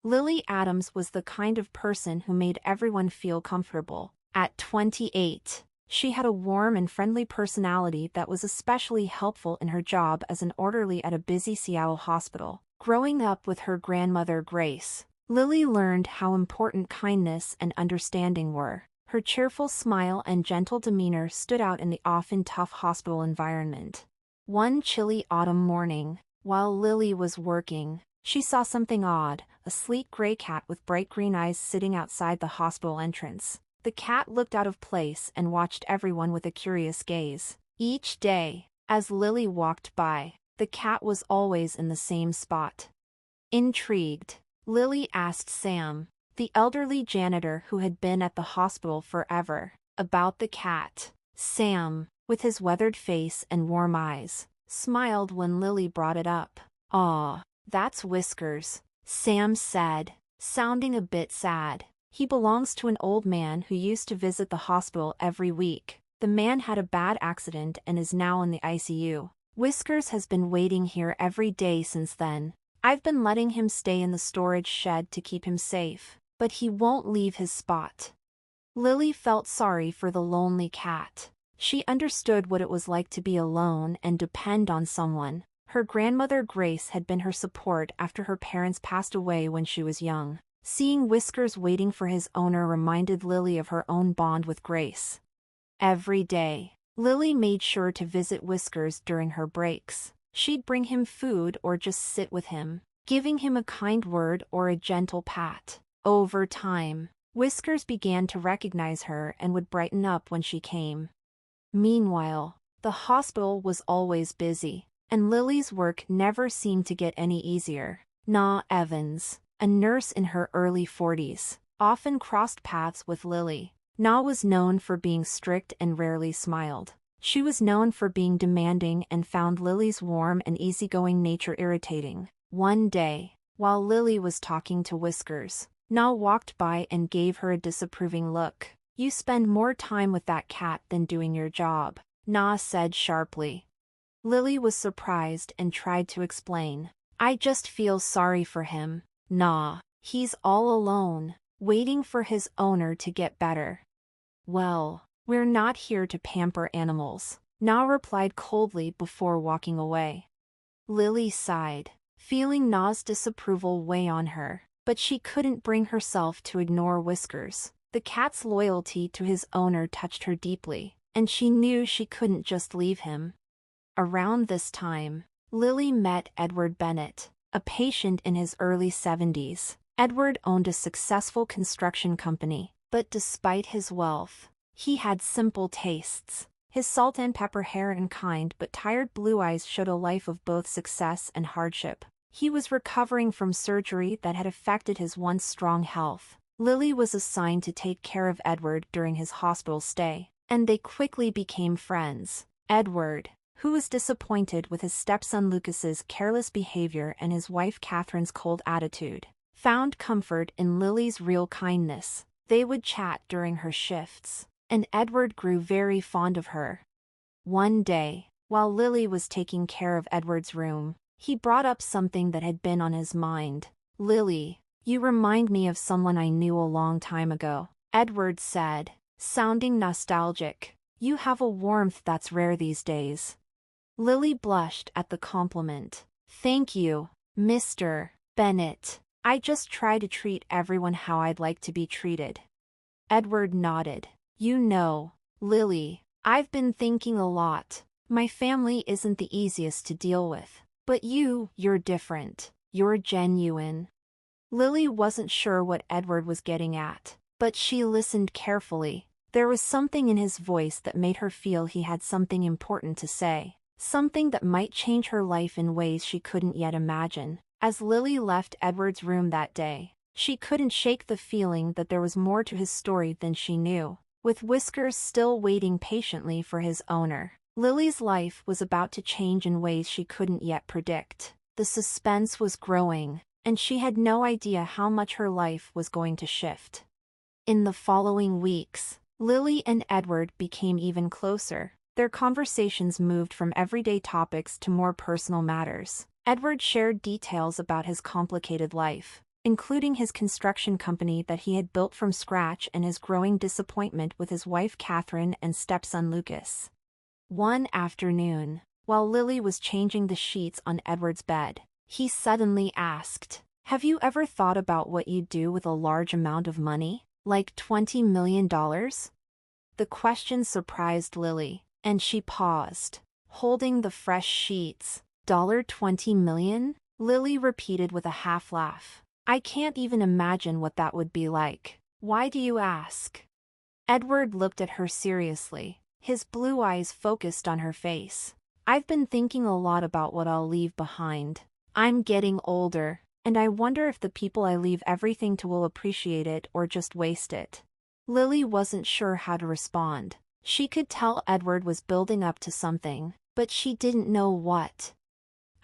Lily Adams was the kind of person who made everyone feel comfortable. At 28, she had a warm and friendly personality that was especially helpful in her job as an orderly at a busy Seattle hospital. Growing up with her grandmother Grace, Lily learned how important kindness and understanding were. Her cheerful smile and gentle demeanor stood out in the often tough hospital environment. One chilly autumn morning, while Lily was working, she saw something odd: a sleek gray cat with bright green eyes sitting outside the hospital entrance. The cat looked out of place and watched everyone with a curious gaze. Each day, as Lily walked by, the cat was always in the same spot. Intrigued, Lily asked Sam, the elderly janitor who had been at the hospital forever, about the cat. Sam, with his weathered face and warm eyes, smiled when Lily brought it up. "Aw, that's Whiskers," Sam said, sounding a bit sad. "He belongs to an old man who used to visit the hospital every week. The man had a bad accident and is now in the ICU. Whiskers has been waiting here every day since then. I've been letting him stay in the storage shed to keep him safe, but he won't leave his spot." Lily felt sorry for the lonely cat. She understood what it was like to be alone and depend on someone. Her grandmother Grace had been her support after her parents passed away when she was young. Seeing Whiskers waiting for his owner reminded Lily of her own bond with Grace. Every day, Lily made sure to visit Whiskers during her breaks. She'd bring him food or just sit with him, giving him a kind word or a gentle pat. Over time, Whiskers began to recognize her and would brighten up when she came. Meanwhile, the hospital was always busy, and Lily's work never seemed to get any easier. Na Evans, a nurse in her early 40s, often crossed paths with Lily. Na was known for being strict and rarely smiled. She was known for being demanding and found Lily's warm and easygoing nature irritating. One day, while Lily was talking to Whiskers, Na walked by and gave her a disapproving look. "You spend more time with that cat than doing your job," Na said sharply. Lily was surprised and tried to explain. "I just feel sorry for him, Na. He's all alone, waiting for his owner to get better." "Well, we're not here to pamper animals," Na replied coldly before walking away. Lily sighed, feeling Na's disapproval weigh on her, but she couldn't bring herself to ignore Whiskers. The cat's loyalty to his owner touched her deeply, and she knew she couldn't just leave him. Around this time, Lily met Edward Bennett, a patient in his early 70s. Edward owned a successful construction company, but despite his wealth, he had simple tastes. His salt and pepper hair and kind but tired blue eyes showed a life of both success and hardship. He was recovering from surgery that had affected his once strong health. Lily was assigned to take care of Edward during his hospital stay, and they quickly became friends. Edward, who was disappointed with his stepson Lucas's careless behavior and his wife Catherine's cold attitude, found comfort in Lily's real kindness. They would chat during her shifts, and Edward grew very fond of her. One day, while Lily was taking care of Edward's room, he brought up something that had been on his mind. "Lily, you remind me of someone I knew a long time ago," Edward said, sounding nostalgic. "You have a warmth that's rare these days." Lily blushed at the compliment. "Thank you, Mr. Bennett. I just try to treat everyone how I'd like to be treated." Edward nodded. "You know, Lily, I've been thinking a lot. My family isn't the easiest to deal with. But you're different. You're genuine." Lily wasn't sure what Edward was getting at, but she listened carefully. There was something in his voice that made her feel he had something important to say, something that might change her life in ways she couldn't yet imagine. As Lily left Edward's room that day, she couldn't shake the feeling that there was more to his story than she knew. With Whiskers still waiting patiently for his owner, Lily's life was about to change in ways she couldn't yet predict. The suspense was growing, and she had no idea how much her life was going to shift. In the following weeks, Lily and Edward became even closer. Their conversations moved from everyday topics to more personal matters. Edward shared details about his complicated life, including his construction company that he had built from scratch and his growing disappointment with his wife Catherine and stepson Lucas. One afternoon, while Lily was changing the sheets on Edward's bed, he suddenly asked, "Have you ever thought about what you'd do with a large amount of money, like $20 million?" The question surprised Lily, and she paused, holding the fresh sheets. $20 million? Lily repeated with a half laugh. "I can't even imagine what that would be like. Why do you ask?" Edward looked at her seriously, his blue eyes focused on her face. "I've been thinking a lot about what I'll leave behind. I'm getting older, and I wonder if the people I leave everything to will appreciate it or just waste it." Lily wasn't sure how to respond. She could tell Edward was building up to something, but she didn't know what.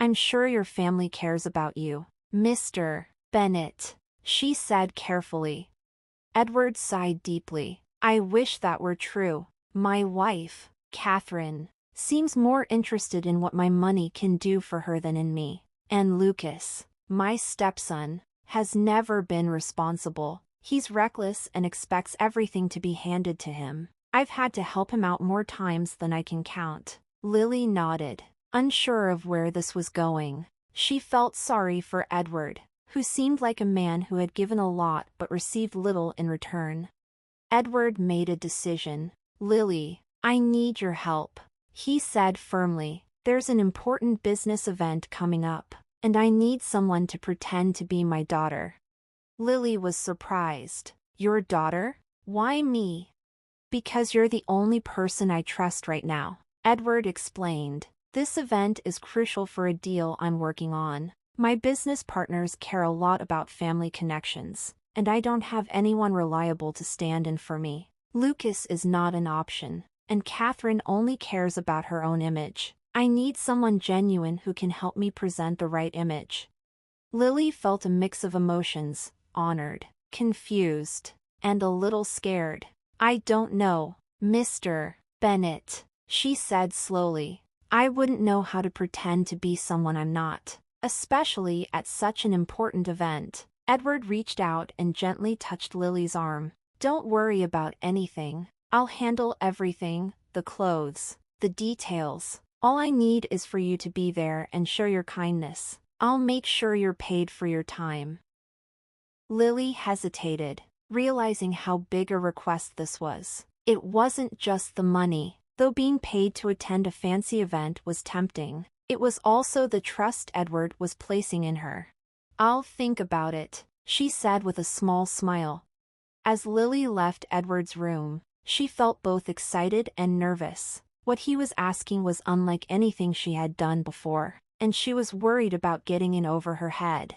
"I'm sure your family cares about you, Mr. Bennett," she said carefully. Edward sighed deeply. "I wish that were true. My wife, Catherine, seems more interested in what my money can do for her than in me. And Lucas, my stepson, has never been responsible. He's reckless and expects everything to be handed to him. I've had to help him out more times than I can count." Lily nodded, unsure of where this was going. She felt sorry for Edward, who seemed like a man who had given a lot but received little in return. Edward made a decision. "Lily, I need your help," he said firmly. "There's an important business event coming up, and I need someone to pretend to be my daughter." Lily was surprised. "Your daughter? Why me?" "Because you're the only person I trust right now," Edward explained. "This event is crucial for a deal I'm working on. My business partners care a lot about family connections, and I don't have anyone reliable to stand in for me. Lucas is not an option, and Catherine only cares about her own image. I need someone genuine who can help me present the right image." Lily felt a mix of emotions, honored, confused, and a little scared. "I don't know, Mr. Bennett," she said slowly. "I wouldn't know how to pretend to be someone I'm not, especially at such an important event." Edward reached out and gently touched Lily's arm. "Don't worry about anything. I'll handle everything, the clothes, the details. All I need is for you to be there and show your kindness. I'll make sure you're paid for your time." Lily hesitated, realizing how big a request this was. It wasn't just the money. Though being paid to attend a fancy event was tempting, it was also the trust Edward was placing in her. "I'll think about it," she said with a small smile. As Lily left Edward's room, she felt both excited and nervous. What he was asking was unlike anything she had done before, and she was worried about getting in over her head.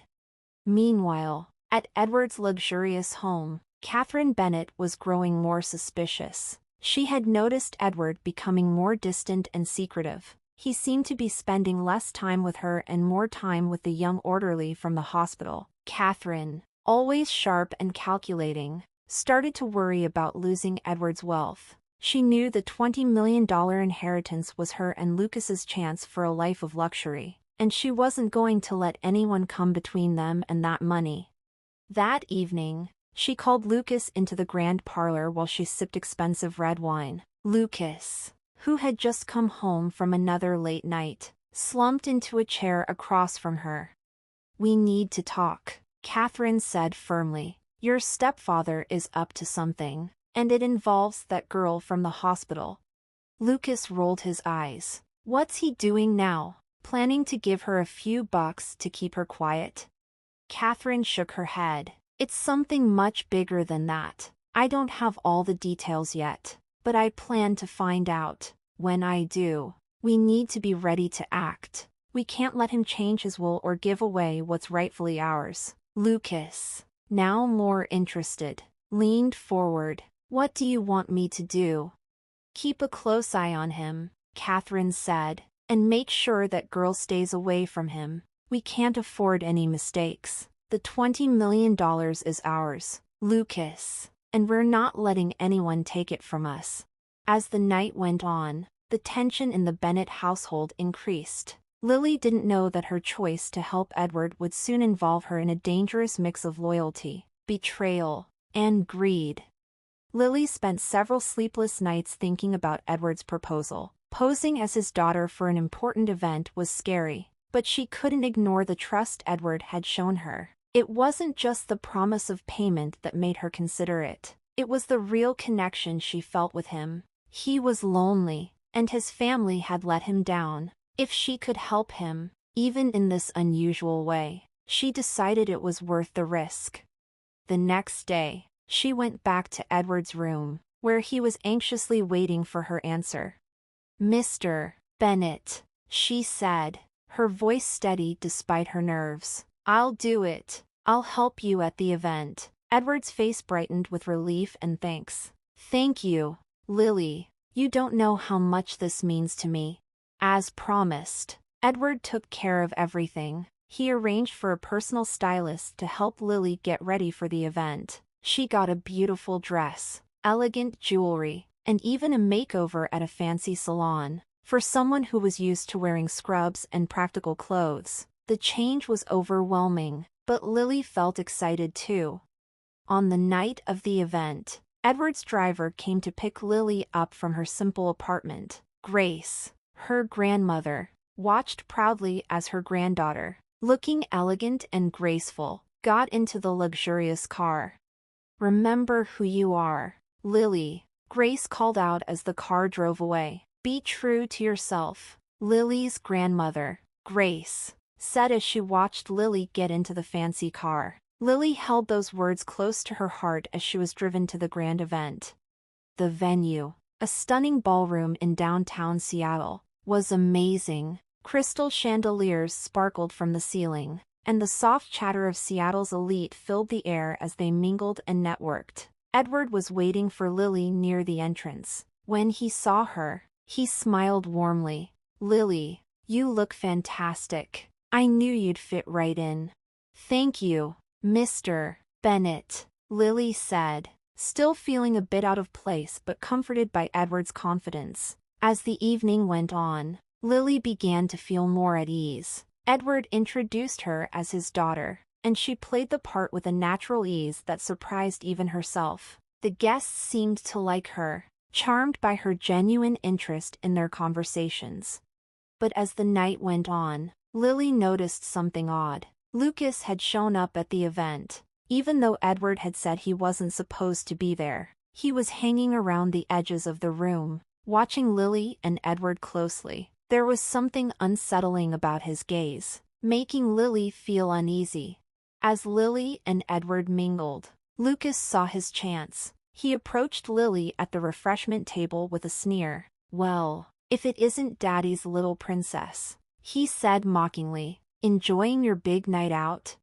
Meanwhile, at Edward's luxurious home, Catherine Bennett was growing more suspicious. She had noticed Edward becoming more distant and secretive. He seemed to be spending less time with her and more time with the young orderly from the hospital. Catherine, always sharp and calculating, started to worry about losing Edward's wealth. She knew the $20 million inheritance was her and Lucas's chance for a life of luxury, and she wasn't going to let anyone come between them and that money. That evening, she called Lucas into the grand parlor while she sipped expensive red wine. Lucas, who had just come home from another late night, slumped into a chair across from her. "We need to talk," Catherine said firmly. "Your stepfather is up to something, and it involves that girl from the hospital." Lucas rolled his eyes. "What's he doing now? Planning to give her a few bucks to keep her quiet?" Catherine shook her head. "It's something much bigger than that. I don't have all the details yet, but I plan to find out. When I do, we need to be ready to act. We can't let him change his will or give away what's rightfully ours." Lucas, now more interested, leaned forward. "What do you want me to do?" "Keep a close eye on him," Catherine said, "and make sure that girl stays away from him. We can't afford any mistakes. The $20 million is ours, Lucas, and we're not letting anyone take it from us." As the night went on, the tension in the Bennett household increased. Lily didn't know that her choice to help Edward would soon involve her in a dangerous mix of loyalty, betrayal, and greed. Lily spent several sleepless nights thinking about Edward's proposal. Posing as his daughter for an important event was scary, but she couldn't ignore the trust Edward had shown her. It wasn't just the promise of payment that made her consider it. It was the real connection she felt with him. He was lonely, and his family had let him down. If she could help him, even in this unusual way, she decided it was worth the risk. The next day, she went back to Edward's room, where he was anxiously waiting for her answer. "Mr. Bennet," she said, her voice steady despite her nerves. "I'll do it. I'll help you at the event." Edward's face brightened with relief and thanks. "Thank you, Lily. You don't know how much this means to me." As promised, Edward took care of everything. He arranged for a personal stylist to help Lily get ready for the event. She got a beautiful dress, elegant jewelry, and even a makeover at a fancy salon. For someone who was used to wearing scrubs and practical clothes, the change was overwhelming, but Lily felt excited too. On the night of the event, Edward's driver came to pick Lily up from her simple apartment. Grace, her grandmother, watched proudly as her granddaughter, looking elegant and graceful, got into the luxurious car. "Remember who you are, Lily," Grace called out as the car drove away. "Be true to yourself." Lily's grandmother, Grace, said as she watched Lily get into the fancy car. Lily held those words close to her heart as she was driven to the grand event. The venue, a stunning ballroom in downtown Seattle, was amazing. Crystal chandeliers sparkled from the ceiling, and the soft chatter of Seattle's elite filled the air as they mingled and networked. Edward was waiting for Lily near the entrance. When he saw her, he smiled warmly. "Lily, you look fantastic. I knew you'd fit right in." "Thank you, Mr. Bennet," Lily said, still feeling a bit out of place but comforted by Edward's confidence. As the evening went on, Lily began to feel more at ease. Edward introduced her as his daughter, and she played the part with a natural ease that surprised even herself. The guests seemed to like her, charmed by her genuine interest in their conversations. But as the night went on, Lily noticed something odd. Lucas had shown up at the event. Even though Edward had said he wasn't supposed to be there, he was hanging around the edges of the room, watching Lily and Edward closely. There was something unsettling about his gaze, making Lily feel uneasy. As Lily and Edward mingled, Lucas saw his chance. He approached Lily at the refreshment table with a sneer. "Well, if it isn't Daddy's little princess," he said mockingly. "Enjoying your big night out?"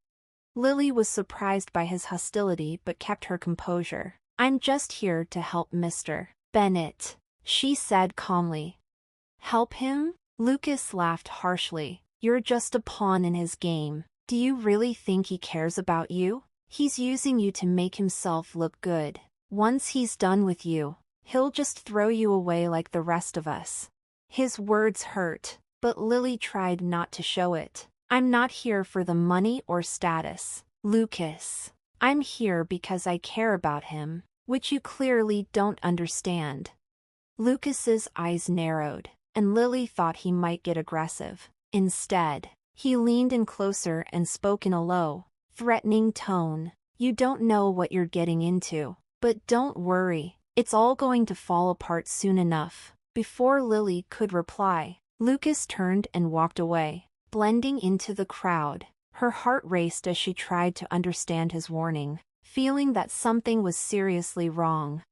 Lily was surprised by his hostility but kept her composure. "I'm just here to help Mr. Bennet," she said calmly. "Help him?" Lucas laughed harshly. "You're just a pawn in his game. Do you really think he cares about you? He's using you to make himself look good. Once he's done with you, he'll just throw you away like the rest of us." His words hurt, but Lily tried not to show it. "I'm not here for the money or status, Lucas. I'm here because I care about him, which you clearly don't understand." Lucas's eyes narrowed, and Lily thought he might get aggressive. Instead, he leaned in closer and spoke in a low, threatening tone. "You don't know what you're getting into, but don't worry, it's all going to fall apart soon enough." Before Lily could reply, Lucas turned and walked away. Blending into the crowd, her heart raced as she tried to understand his warning, feeling that something was seriously wrong.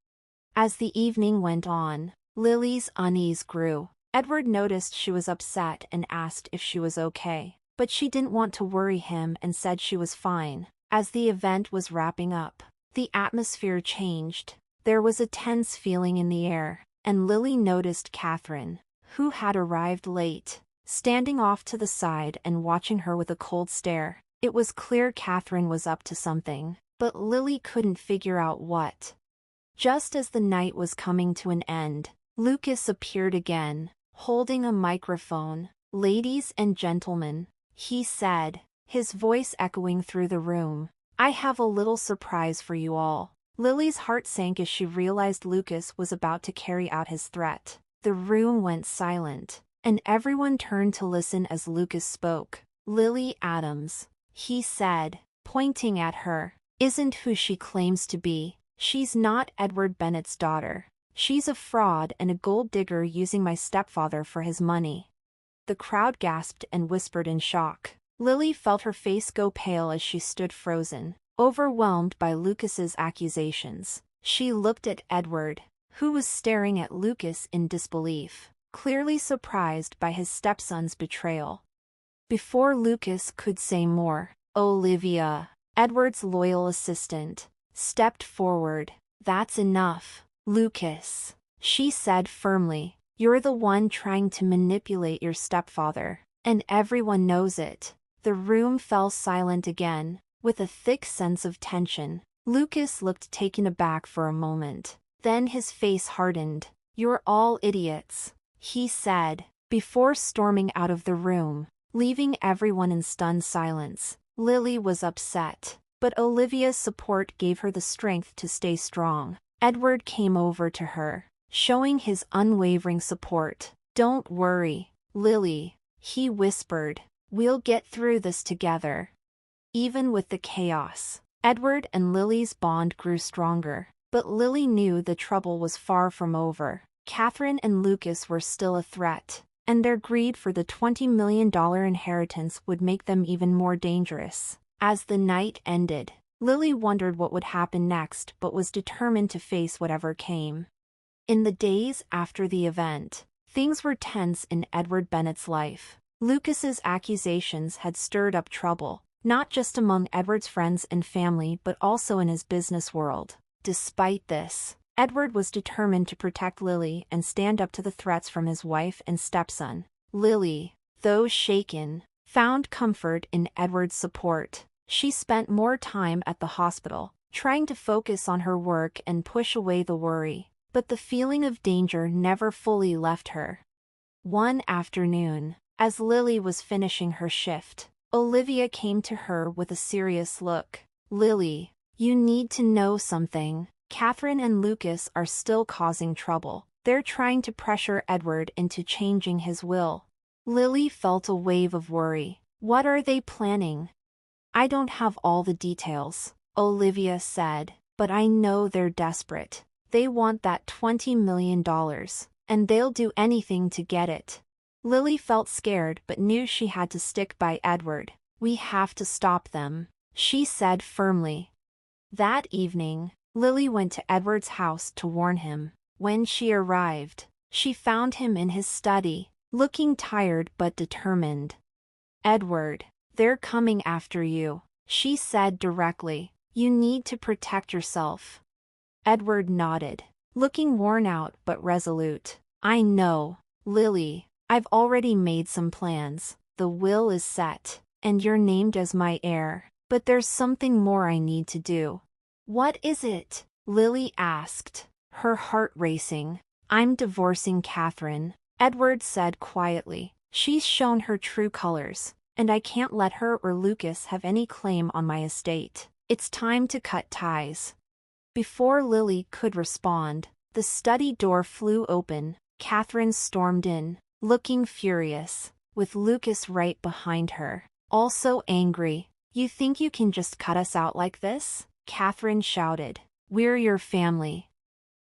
As the evening went on, Lily's unease grew. Edward noticed she was upset and asked if she was okay, but she didn't want to worry him and said she was fine. As the event was wrapping up, the atmosphere changed. There was a tense feeling in the air, and Lily noticed Catherine, who had arrived late, standing off to the side and watching her with a cold stare. It was clear Catherine was up to something, but Lily couldn't figure out what. Just as the night was coming to an end, Lucas appeared again, holding a microphone. "Ladies and gentlemen," he said, his voice echoing through the room, "I have a little surprise for you all." Lily's heart sank as she realized Lucas was about to carry out his threat. The room went silent, and everyone turned to listen as Lucas spoke. "Lily Adams," he said, pointing at her, "isn't who she claims to be. She's not Edward Bennett's daughter. She's a fraud and a gold digger using my stepfather for his money." The crowd gasped and whispered in shock. Lily felt her face go pale as she stood frozen, overwhelmed by Lucas's accusations. She looked at Edward, who was staring at Lucas in disbelief, clearly surprised by his stepson's betrayal. Before Lucas could say more, Olivia, Edward's loyal assistant, stepped forward. "That's enough, Lucas," she said firmly. "You're the one trying to manipulate your stepfather, and everyone knows it." The room fell silent again, with a thick sense of tension. Lucas looked taken aback for a moment. Then his face hardened. "You're all idiots," he said, before storming out of the room, leaving everyone in stunned silence. Lily was upset, but Olivia's support gave her the strength to stay strong. Edward came over to her, showing his unwavering support. "Don't worry, Lily," he whispered. "We'll get through this together." Even with the chaos, Edward and Lily's bond grew stronger, but Lily knew the trouble was far from over. Catherine and Lucas were still a threat, and their greed for the $20 million inheritance would make them even more dangerous. As the night ended, Lily wondered what would happen next but was determined to face whatever came. In the days after the event, things were tense in Edward Bennett's life. Lucas's accusations had stirred up trouble, not just among Edward's friends and family but also in his business world. Despite this, Edward was determined to protect Lily and stand up to the threats from his wife and stepson. Lily, though shaken, found comfort in Edward's support. She spent more time at the hospital, trying to focus on her work and push away the worry, but the feeling of danger never fully left her. One afternoon, as Lily was finishing her shift, Olivia came to her with a serious look. "Lily, you need to know something. Catherine and Lucas are still causing trouble. They're trying to pressure Edward into changing his will." Lily felt a wave of worry. "What are they planning?" "I don't have all the details," Olivia said, "but I know they're desperate. They want that $20 million, and they'll do anything to get it." Lily felt scared but knew she had to stick by Edward. "We have to stop them," she said firmly. That evening, Lily went to Edward's house to warn him. When she arrived, she found him in his study, looking tired but determined. "Edward, they're coming after you," she said directly. "You need to protect yourself." Edward nodded, looking worn out but resolute. "I know, Lily. I've already made some plans. The will is set, and you're named as my heir. But there's something more I need to do." "What is it?" Lily asked, her heart racing. "I'm divorcing Catherine," Edward said quietly. "She's shown her true colors, and I can't let her or Lucas have any claim on my estate. It's time to cut ties." Before Lily could respond, the study door flew open. Catherine stormed in, looking furious, with Lucas right behind her, also angry. "You think you can just cut us out like this?" Catherine shouted. "We're your family."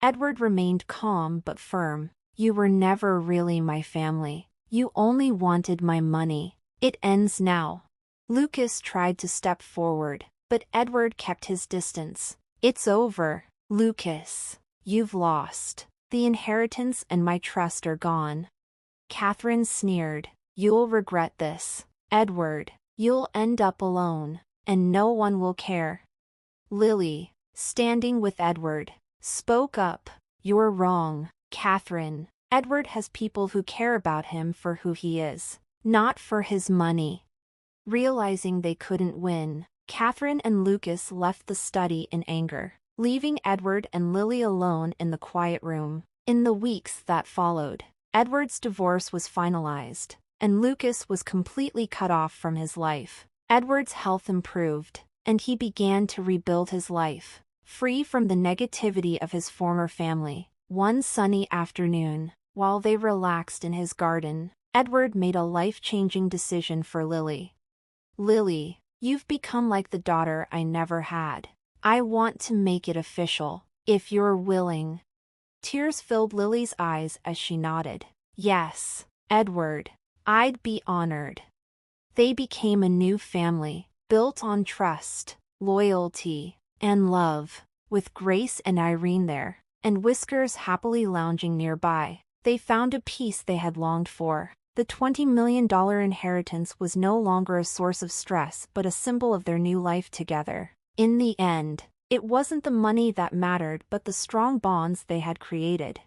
Edward remained calm but firm. "You were never really my family. You only wanted my money. It ends now." Lucas tried to step forward, but Edward kept his distance. "It's over, Lucas. You've lost. The inheritance and my trust are gone." Catherine sneered. "You'll regret this, Edward. You'll end up alone, and no one will care." Lily, standing with Edward, spoke up. "You're wrong, Catherine. Edward has people who care about him for who he is, not for his money." Realizing they couldn't win, Catherine and Lucas left the study in anger, leaving Edward and Lily alone in the quiet room. In the weeks that followed, Edward's divorce was finalized, and Lucas was completely cut off from his life. Edward's health improved, and he began to rebuild his life, free from the negativity of his former family. One sunny afternoon, while they relaxed in his garden, Edward made a life-changing decision for Lily. "Lily, you've become like the daughter I never had. I want to make it official, if you're willing." Tears filled Lily's eyes as she nodded. "Yes, Edward, I'd be honored." They became a new family, built on trust, loyalty, and love. With Grace and Irene there, and Whiskers happily lounging nearby, they found a peace they had longed for. The $20 million inheritance was no longer a source of stress but a symbol of their new life together. In the end, it wasn't the money that mattered but the strong bonds they had created.